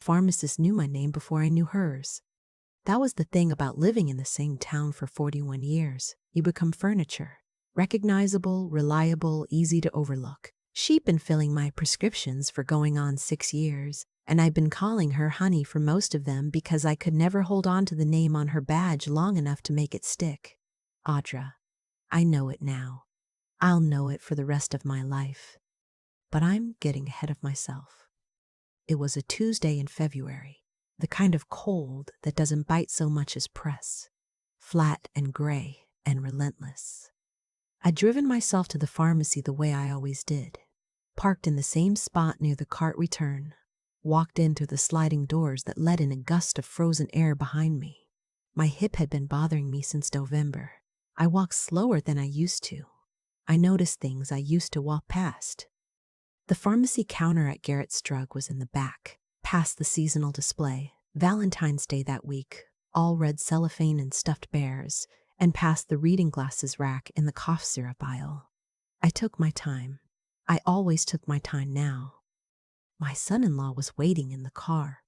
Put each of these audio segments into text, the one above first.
Pharmacist knew my name before I knew hers. That was the thing about living in the same town for 41 years. You become furniture. Recognizable, reliable, easy to overlook. She'd been filling my prescriptions for going on 6 years, and I'd been calling her honey for most of them because I could never hold on to the name on her badge long enough to make it stick. Audra. I know it now. I'll know it for the rest of my life. But I'm getting ahead of myself. It was a Tuesday in February, the kind of cold that doesn't bite so much as press. Flat and gray and relentless. I'd driven myself to the pharmacy the way I always did. Parked in the same spot near the cart return. Walked in through the sliding doors that let in a gust of frozen air behind me. My hip had been bothering me since November. I walked slower than I used to. I noticed things I used to walk past. The pharmacy counter at Garrett's Drug was in the back, past the seasonal display, Valentine's Day that week, all red cellophane and stuffed bears, and past the reading glasses rack in the cough syrup aisle. I took my time. I always took my time now. My son-in-law was waiting in the car.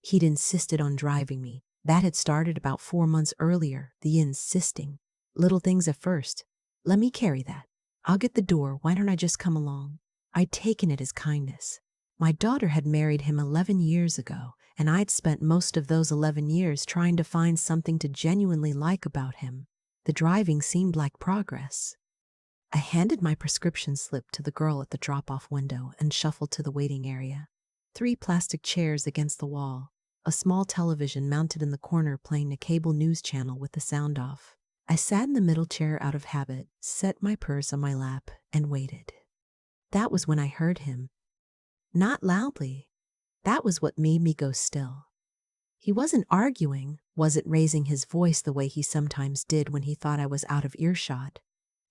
He'd insisted on driving me. That had started about 4 months earlier, the insisting. Little things at first. Let me carry that. I'll get the door. Why don't I just come along? I'd taken it as kindness. My daughter had married him 11 years ago, and I'd spent most of those 11 years trying to find something to genuinely like about him. The driving seemed like progress. I handed my prescription slip to the girl at the drop-off window and shuffled to the waiting area. 3 plastic chairs against the wall, a small television mounted in the corner playing a cable news channel with the sound off. I sat in the middle chair out of habit, set my purse on my lap, and waited. That was when I heard him. Not loudly. That was what made me go still. He wasn't arguing, wasn't raising his voice the way he sometimes did when he thought I was out of earshot.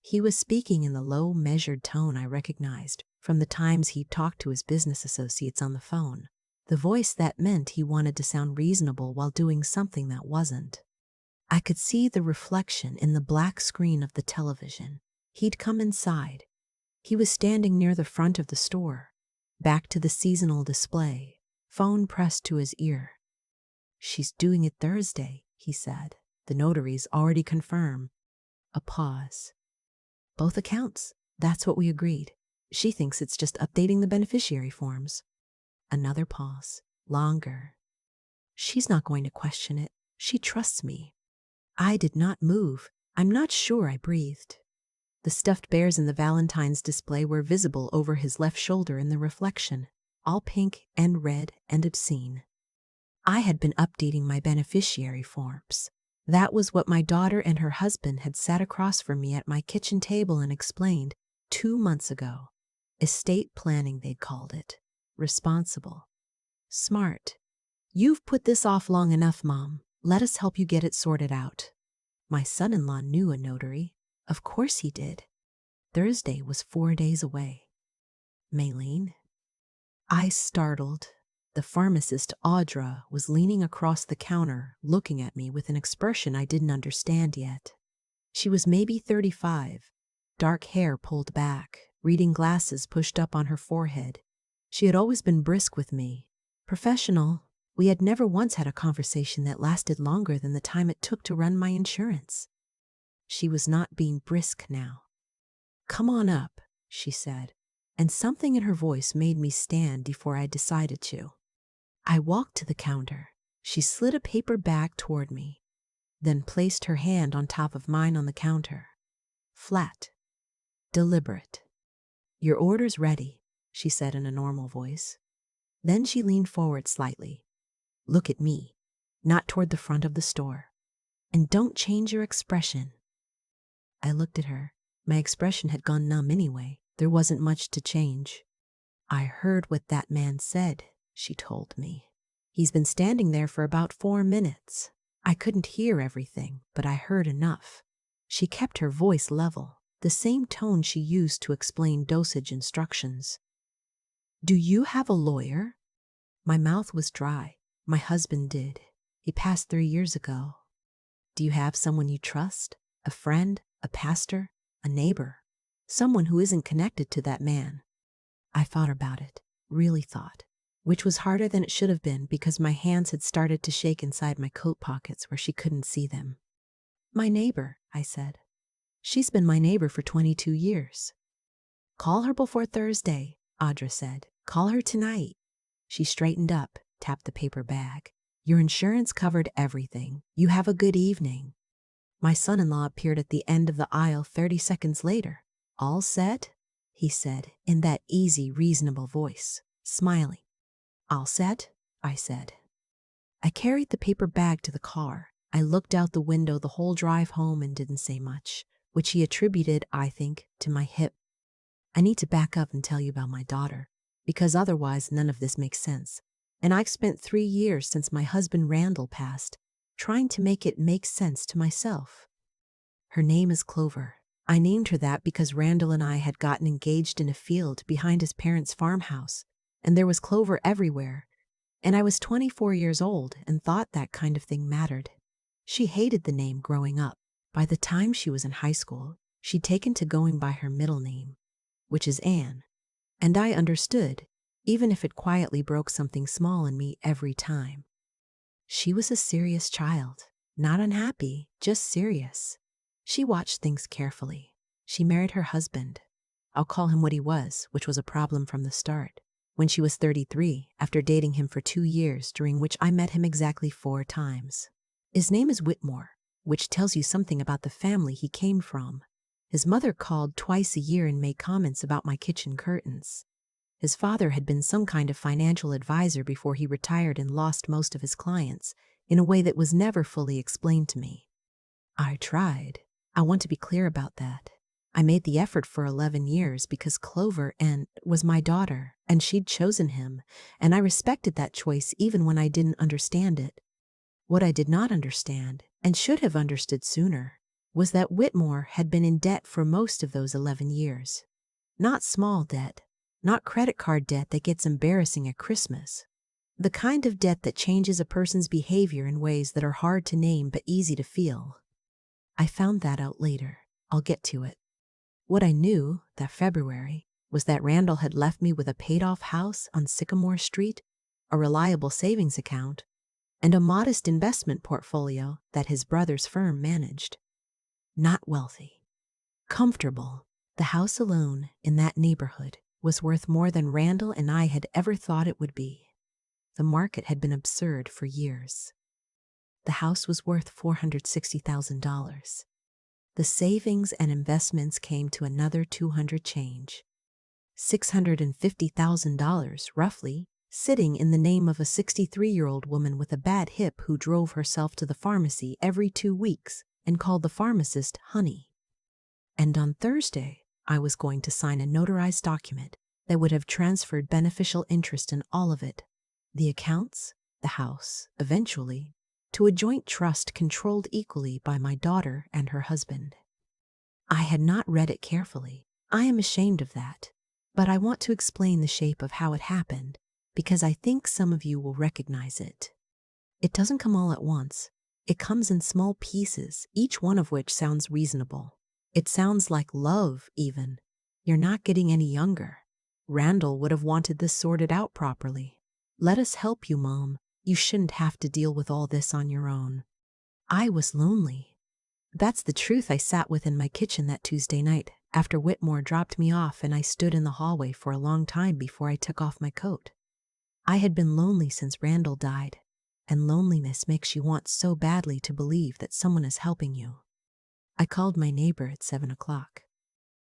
He was speaking in the low, measured tone I recognized from the times he'd talked to his business associates on the phone. The voice that meant he wanted to sound reasonable while doing something that wasn't. I could see the reflection in the black screen of the television. He'd come inside. He was standing near the front of the store, back to the seasonal display, phone pressed to his ear. She's doing it Thursday, he said. The notaries already confirm. A pause. Both accounts. That's what we agreed. She thinks it's just updating the beneficiary forms. Another pause. Longer. She's not going to question it. She trusts me. I did not move. I'm not sure I breathed. The stuffed bears in the Valentine's display were visible over his left shoulder in the reflection, all pink and red and obscene. I had been updating my beneficiary forms. That was what my daughter and her husband had sat across from me at my kitchen table and explained 2 months ago. Estate planning, they'd called it. Responsible. Smart. You've put this off long enough, Mom. Let us help you get it sorted out. My son-in-law knew a notary. Of course he did. Thursday was 4 days away. Maylene? I startled. The pharmacist, Audra, was leaning across the counter, looking at me with an expression I didn't understand yet. She was maybe 35, dark hair pulled back, reading glasses pushed up on her forehead. She had always been brisk with me, professional. We had never once had a conversation that lasted longer than the time it took to run my insurance. She was not being brisk now. Come on up, she said, and something in her voice made me stand before I decided to. I walked to the counter. She slid a paper bag toward me, then placed her hand on top of mine on the counter. Flat. Deliberate. Your order's ready, she said in a normal voice. Then she leaned forward slightly. Look at me, not toward the front of the store. And don't change your expression. I looked at her. My expression had gone numb anyway. There wasn't much to change. I heard what that man said, she told me. He's been standing there for about 4 minutes. I couldn't hear everything, but I heard enough. She kept her voice level, the same tone she used to explain dosage instructions. Do you have a lawyer? My mouth was dry. My husband did. He passed 3 years ago. Do you have someone you trust? A friend? A pastor? A neighbor? Someone who isn't connected to that man? I thought about it, really thought. which was harder than it should have been because my hands had started to shake inside my coat pockets where she couldn't see them. My neighbor, I said. She's been my neighbor for 22 years. Call her before Thursday, Audra said. Call her tonight. She straightened up, tapped the paper bag. Your insurance covered everything. You have a good evening. My son-in-law appeared at the end of the aisle 30 seconds later. All set? He said, in that easy, reasonable voice, smiling. All set? I said. I carried the paper bag to the car. I looked out the window the whole drive home and didn't say much, which he attributed, I think, to my hip. I need to back up and tell you about my daughter, because otherwise none of this makes sense. And I've spent 3 years since my husband Randall passed, trying to make it make sense to myself. Her name is Clover. I named her that because Randall and I had gotten engaged in a field behind his parents' farmhouse, and there was clover everywhere. And I was 24 years old and thought that kind of thing mattered. She hated the name growing up. By the time she was in high school, she'd taken to going by her middle name, which is Anne. And I understood, even if it quietly broke something small in me every time. She was a serious child, not unhappy, just serious. She watched things carefully. She married her husband. I'll call him what he was, which was a problem from the start. When she was 33, after dating him for 2 years, during which I met him exactly 4 times. His name is Whitmore, which tells you something about the family he came from. His mother called twice a year and made comments about my kitchen curtains. His father had been some kind of financial advisor before he retired and lost most of his clients, in a way that was never fully explained to me. I tried. I want to be clear about that. I made the effort for 11 years because Clover was my daughter, and she'd chosen him, and I respected that choice even when I didn't understand it. What I did not understand, and should have understood sooner, was that Whitmore had been in debt for most of those 11 years. Not small debt, not credit card debt that gets embarrassing at Christmas. The kind of debt that changes a person's behavior in ways that are hard to name but easy to feel. I found that out later. I'll get to it. What I knew that February was that Randall had left me with a paid-off house on Sycamore Street, a reliable savings account, and a modest investment portfolio that his brother's firm managed. Not wealthy. Comfortable. The house alone in that neighborhood was worth more than Randall and I had ever thought it would be. The market had been absurd for years. The house was worth $460,000. The savings and investments came to another $200 change. $650,000, roughly, sitting in the name of a 63-year-old woman with a bad hip who drove herself to the pharmacy every 2 weeks and called the pharmacist honey. And on Thursday, I was going to sign a notarized document that would have transferred beneficial interest in all of it, the accounts, the house, eventually, to a joint trust controlled equally by my daughter and her husband. I had not read it carefully. I am ashamed of that. But I want to explain the shape of how it happened, because I think some of you will recognize it. It doesn't come all at once. It comes in small pieces, each one of which sounds reasonable. It sounds like love, even. You're not getting any younger. Randall would have wanted this sorted out properly. Let us help you, Mom. You shouldn't have to deal with all this on your own. I was lonely. That's the truth. I sat within my kitchen that Tuesday night after Whitmore dropped me off, and I stood in the hallway for a long time before I took off my coat. I had been lonely since Randall died, and loneliness makes you want so badly to believe that someone is helping you. I called my neighbor at 7 o'clock.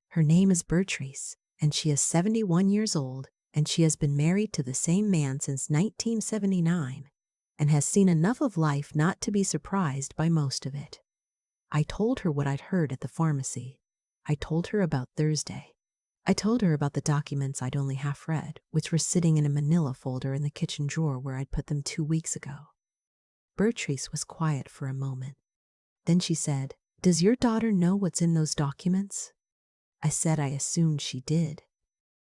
Her name is Bertrice, and she is 71 years old, and she has been married to the same man since 1979 and has seen enough of life not to be surprised by most of it. I told her what I'd heard at the pharmacy. I told her about Thursday. I told her about the documents I'd only half read, which were sitting in a manila folder in the kitchen drawer where I'd put them 2 weeks ago. Bertrice was quiet for a moment. Then she said, "Does your daughter know what's in those documents?" I said I assumed she did.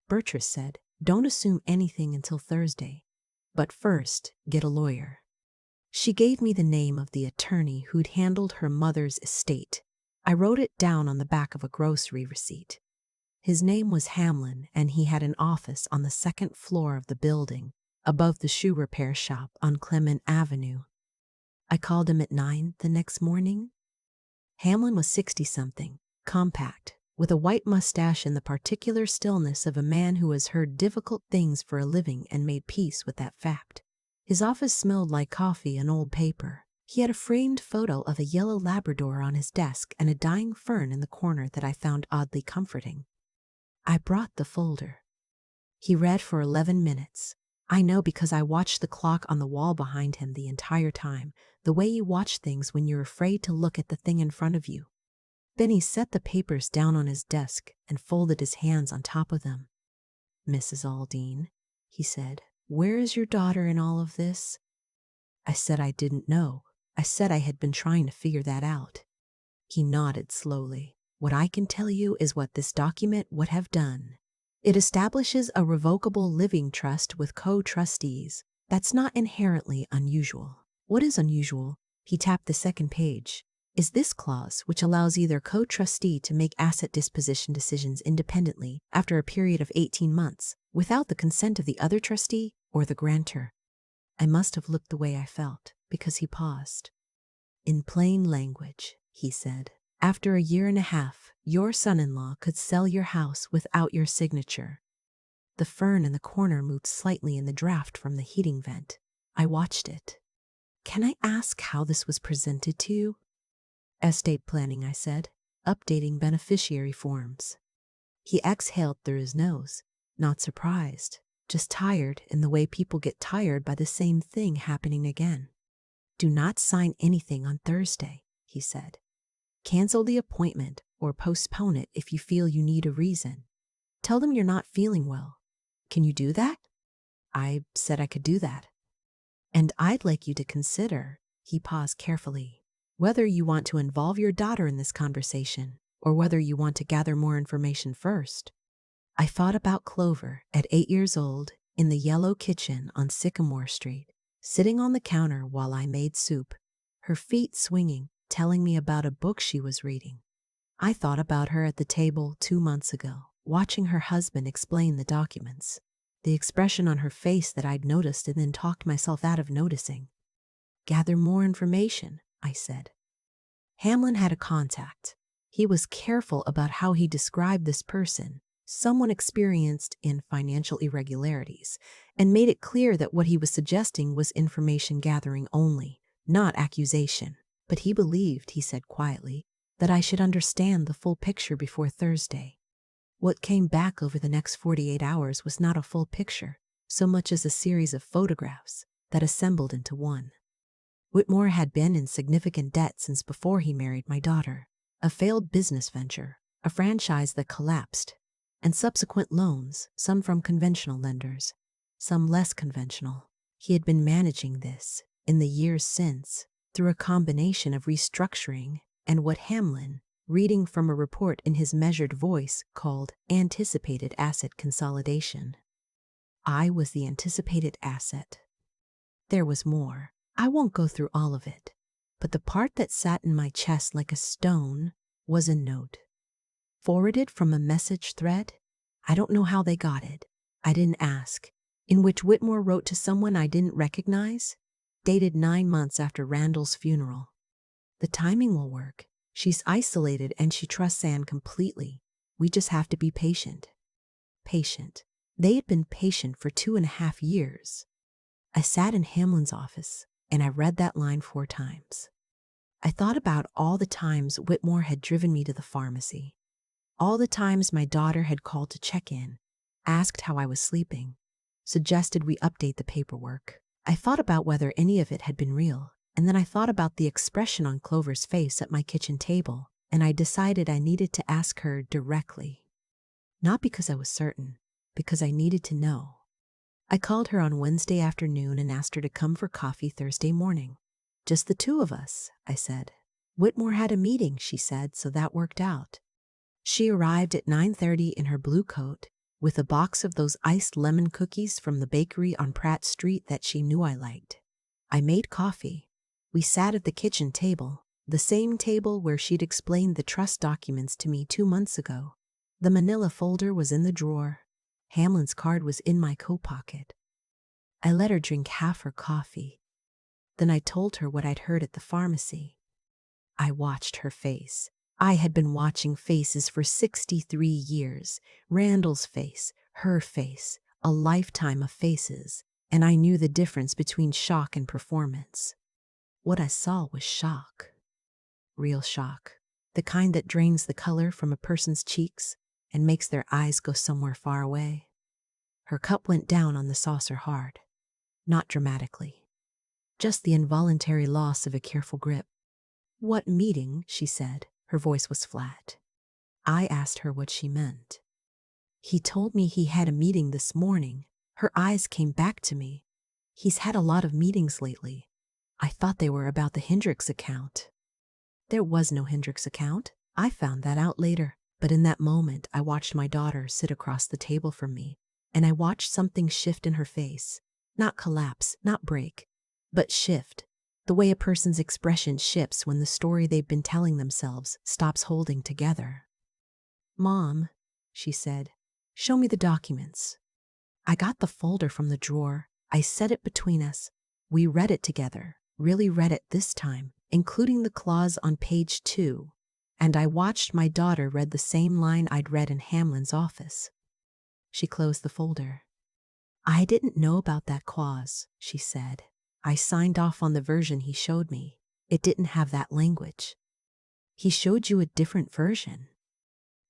Bertrice said, "Don't assume anything until Thursday, but first get a lawyer." She gave me the name of the attorney who'd handled her mother's estate. I wrote it down on the back of a grocery receipt. His name was Hamlin, and he had an office on the 2nd floor of the building, above the shoe repair shop on Clement Avenue. I called him at 9 the next morning. Hamlin was 60-something, compact, with a white mustache and the particular stillness of a man who has heard difficult things for a living and made peace with that fact. His office smelled like coffee and old paper. He had a framed photo of a yellow Labrador on his desk and a dying fern in the corner that I found oddly comforting. I brought the folder. He read for 11 minutes. I know because I watched the clock on the wall behind him the entire time, the way you watch things when you're afraid to look at the thing in front of you. Then he set the papers down on his desk and folded his hands on top of them. "Mrs. Aldine," he said, "where is your daughter in all of this?" I said I didn't know. I said I had been trying to figure that out. He nodded slowly. "What I can tell you is what this document would have done. It establishes a revocable living trust with co-trustees. That's not inherently unusual. What is unusual," he tapped the second page, "is this clause which allows either co-trustee to make asset disposition decisions independently after a period of 18 months without the consent of the other trustee or the grantor." I must have looked the way I felt because he paused. "In plain language," he said, "after a year and a half, your son-in-law could sell your house without your signature." The fern in the corner moved slightly in the draft from the heating vent. I watched it. "Can I ask how this was presented to you?" "Estate planning," I said, "updating beneficiary forms." He exhaled through his nose, not surprised, just tired in the way people get tired by the same thing happening again. "Do not sign anything on Thursday," he said. "Cancel the appointment or postpone it if you feel you need a reason. Tell them you're not feeling well. Can you do that?" I said I could do that. "And I'd like you to consider," he paused carefully, "whether you want to involve your daughter in this conversation or whether you want to gather more information first." I thought about Clover at 8 years old in the yellow kitchen on Sycamore Street, sitting on the counter while I made soup, her feet swinging, telling me about a book she was reading. I thought about her at the table 2 months ago, watching her husband explain the documents, the expression on her face that I'd noticed and then talked myself out of noticing. "Gather more information," I said. Hamlin had a contact. He was careful about how he described this person, someone experienced in financial irregularities, and made it clear that what he was suggesting was information gathering only, not accusation. But he believed, he said quietly, that I should understand the full picture before Thursday. What came back over the next 48 hours was not a full picture, so much as a series of photographs that assembled into one. Whitmore had been in significant debt since before he married my daughter. A failed business venture, a franchise that collapsed, and subsequent loans, some from conventional lenders, some less conventional. He had been managing this, in the years since, through a combination of restructuring and what Hamlin, reading from a report in his measured voice, called anticipated asset consolidation. I was the anticipated asset. There was more. I won't go through all of it, but the part that sat in my chest like a stone was a note. Forwarded from a message thread, I don't know how they got it, I didn't ask, in which Whitmore wrote to someone I didn't recognize, dated 9 months after Randall's funeral. "The timing will work. She's isolated and she trusts Anne completely. We just have to be patient." Patient. They had been patient for 2.5 years. I sat in Hamlin's office and I read that line 4 times. I thought about all the times Whitmore had driven me to the pharmacy. All the times my daughter had called to check in, asked how I was sleeping, suggested we update the paperwork. I thought about whether any of it had been real, and then I thought about the expression on Clover's face at my kitchen table, and I decided I needed to ask her directly. Not because I was certain, because I needed to know. I called her on Wednesday afternoon and asked her to come for coffee Thursday morning. "Just the 2 of us," I said. "Whitmore had a meeting," she said, "so that worked out." She arrived at 9:30 in her blue coat, with a box of those iced lemon cookies from the bakery on Pratt Street that she knew I liked. I made coffee. We sat at the kitchen table, the same table where she'd explained the trust documents to me 2 months ago. The manila folder was in the drawer. Hamlin's card was in my coat pocket. I let her drink half her coffee. Then I told her what I'd heard at the pharmacy. I watched her face. I had been watching faces for 63 years. Randall's face, her face, a lifetime of faces, and I knew the difference between shock and performance. What I saw was shock. Real shock. The kind that drains the color from a person's cheeks and makes their eyes go somewhere far away. Her cup went down on the saucer hard. Not dramatically. Just the involuntary loss of a careful grip. "What meeting?" she said. Her voice was flat. I asked her what she meant. "He told me he had a meeting this morning." Her eyes came back to me. "He's had a lot of meetings lately. I thought they were about the Hendricks account." There was no Hendricks account. I found that out later. But in that moment, I watched my daughter sit across the table from me, and I watched something shift in her face. Not collapse, not break, but shift. The way a person's expression shifts when the story they've been telling themselves stops holding together. "Mom," she said, "show me the documents." I got the folder from the drawer. I set it between us. We read it together, really read it this time, including the clause on page 2. And I watched my daughter read the same line I'd read in Hamlin's office. She closed the folder. "I didn't know about that clause," she said. "I signed off on the version he showed me. It didn't have that language." "He showed you a different version?"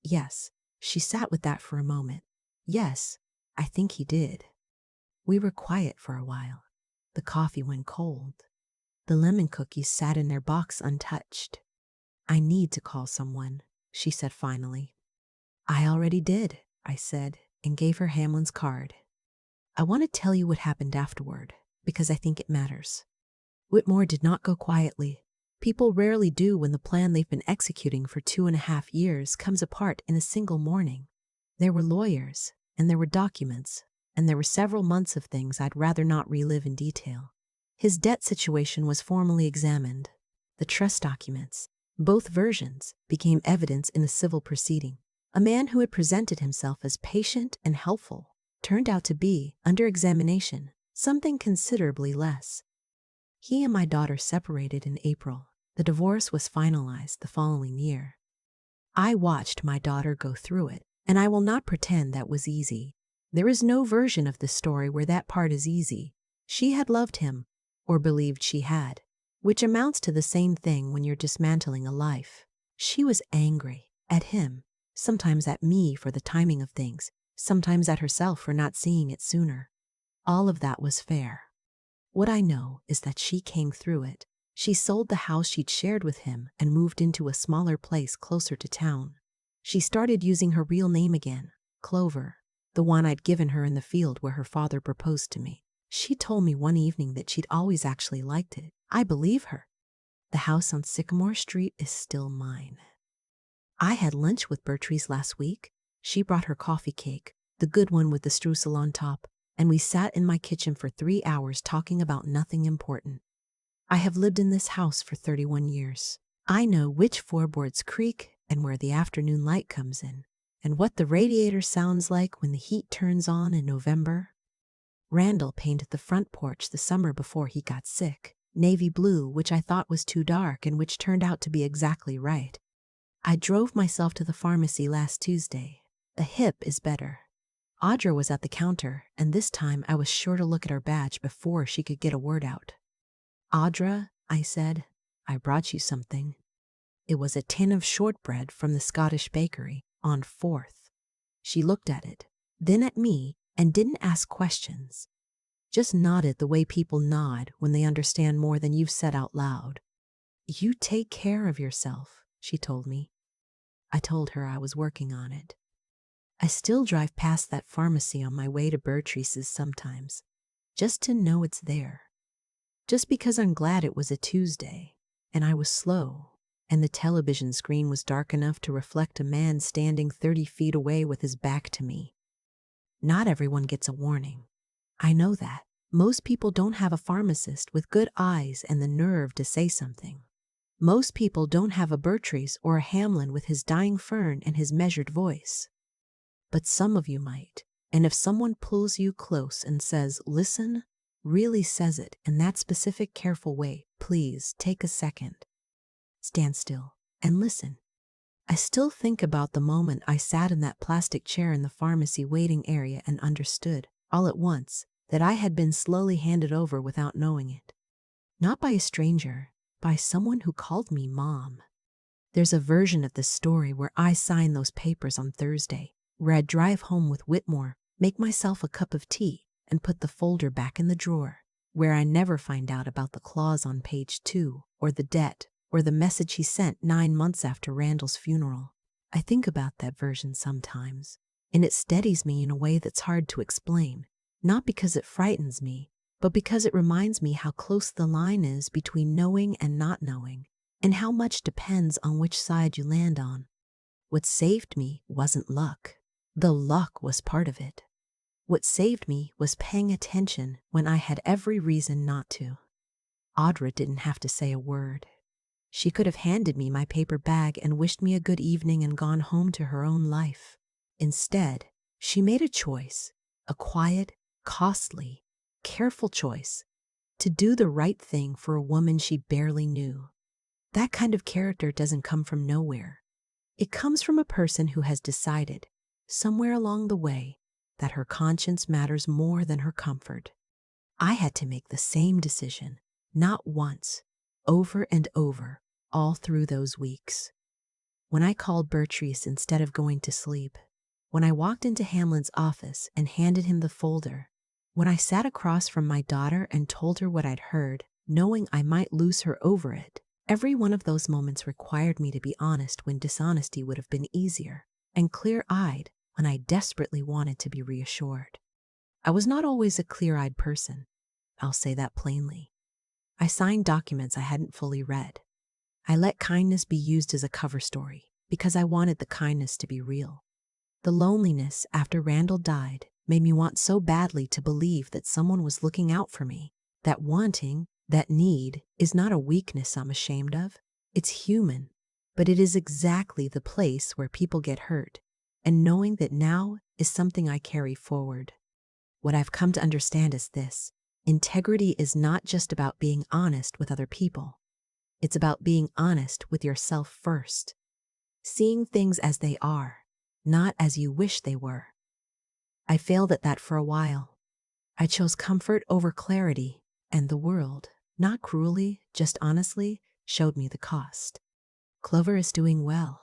"Yes." She sat with that for a moment. "Yes, I think he did." We were quiet for a while. The coffee went cold. The lemon cookies sat in their box untouched. "I need to call someone," she said finally. "I already did," I said, and gave her Hamlin's card. "I want to tell you what happened afterward, because I think it matters." Whitmore did not go quietly. People rarely do when the plan they've been executing for 2.5 years comes apart in a single morning. There were lawyers, and there were documents, and there were several months of things I'd rather not relive in detail. His debt situation was formally examined. The trust documents, both versions, became evidence in a civil proceeding. A man who had presented himself as patient and helpful turned out to be, under examination, something considerably less. He and my daughter separated in April. The divorce was finalized the following year. I watched my daughter go through it, and I will not pretend that was easy. There is no version of this story where that part is easy. She had loved him, or believed she had, which amounts to the same thing when you're dismantling a life. She was angry at him, sometimes at me for the timing of things, sometimes at herself for not seeing it sooner. All of that was fair. What I know is that she came through it. She sold the house she'd shared with him and moved into a smaller place closer to town. She started using her real name again, Clover, the one I'd given her in the field where her father proposed to me. She told me one evening that she'd always actually liked it. I believe her. The house on Sycamore Street is still mine. I had lunch with Bertrice last week. She brought her coffee cake, the good one with the streusel on top, and we sat in my kitchen for 3 hours talking about nothing important. I have lived in this house for 31 years. I know which floorboards creak and where the afternoon light comes in, and what the radiator sounds like when the heat turns on in November. Randall painted the front porch the summer before he got sick, navy blue, which I thought was too dark and which turned out to be exactly right. I drove myself to the pharmacy last Tuesday. The hip is better. Audra was at the counter, and this time I was sure to look at her badge before she could get a word out. "Audra," I said, "I brought you something." It was a tin of shortbread from the Scottish bakery on 4th. She looked at it, then at me, and didn't ask questions. Just nodded the way people nod when they understand more than you've said out loud. "You take care of yourself," she told me. I told her I was working on it. I still drive past that pharmacy on my way to Bertrice's sometimes, just to know it's there. Just because I'm glad it was a Tuesday, and I was slow, and the television screen was dark enough to reflect a man standing 30 feet away with his back to me. Not everyone gets a warning. I know that. Most people don't have a pharmacist with good eyes and the nerve to say something. Most people don't have a Bertrice or a Hamlin with his dying fern and his measured voice. But some of you might, and if someone pulls you close and says, "Listen," really says it in that specific, careful way. Please take a second, stand still, and listen. I still think about the moment I sat in that plastic chair in the pharmacy waiting area and understood, all at once, that I had been slowly handed over without knowing it. Not by a stranger, by someone who called me Mom. There's a version of this story where I sign those papers on Thursday, where I'd drive home with Whitmore, make myself a cup of tea, and put the folder back in the drawer, where I never find out about the clause on page 2, or the debt, or the message he sent 9 months after Randall's funeral. I think about that version sometimes, and it steadies me in a way that's hard to explain, not because it frightens me, but because it reminds me how close the line is between knowing and not knowing, and how much depends on which side you land on. What saved me wasn't luck. The luck was part of it. What saved me was paying attention when I had every reason not to. Audra didn't have to say a word. She could have handed me my paper bag and wished me a good evening and gone home to her own life. Instead, she made a choice, a quiet, costly, careful choice, to do the right thing for a woman she barely knew. That kind of character doesn't come from nowhere. It comes from a person who has decided, somewhere along the way, that her conscience matters more than her comfort. I had to make the same decision, not once, over and over, all through those weeks. When I called Bertrice instead of going to sleep, when I walked into Hamlin's office and handed him the folder, when I sat across from my daughter and told her what I'd heard, knowing I might lose her over it, every one of those moments required me to be honest when dishonesty would have been easier, and clear-eyed when I desperately wanted to be reassured. I was not always a clear-eyed person. I'll say that plainly. I signed documents I hadn't fully read. I let kindness be used as a cover story because I wanted the kindness to be real. The loneliness after Randall died made me want so badly to believe that someone was looking out for me. That wanting, that need, is not a weakness I'm ashamed of. It's human, but it is exactly the place where people get hurt, and knowing that now is something I carry forward. What I've come to understand is this: integrity is not just about being honest with other people. It's about being honest with yourself first. Seeing things as they are, not as you wish they were. I failed at that for a while. I chose comfort over clarity, and the world, not cruelly, just honestly, showed me the cost. Clover is doing well.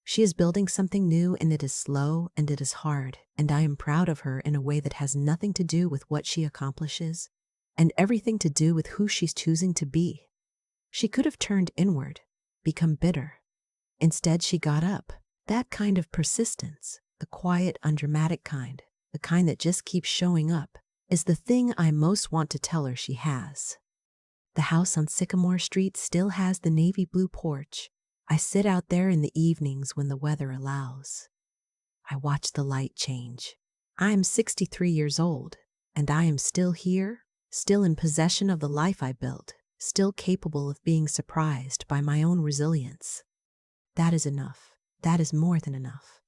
She is building something new, and it is slow and it is hard, and I am proud of her in a way that has nothing to do with what she accomplishes, and everything to do with who she's choosing to be. She could have turned inward, become bitter. Instead, she got up. That kind of persistence, the quiet, undramatic kind, the kind that just keeps showing up, is the thing I most want to tell her she has. The house on Sycamore Street still has the navy blue porch. I sit out there in the evenings when the weather allows. I watch the light change. I am 63 years old, and I am still here, still in possession of the life I built, still capable of being surprised by my own resilience. That is enough. That is more than enough.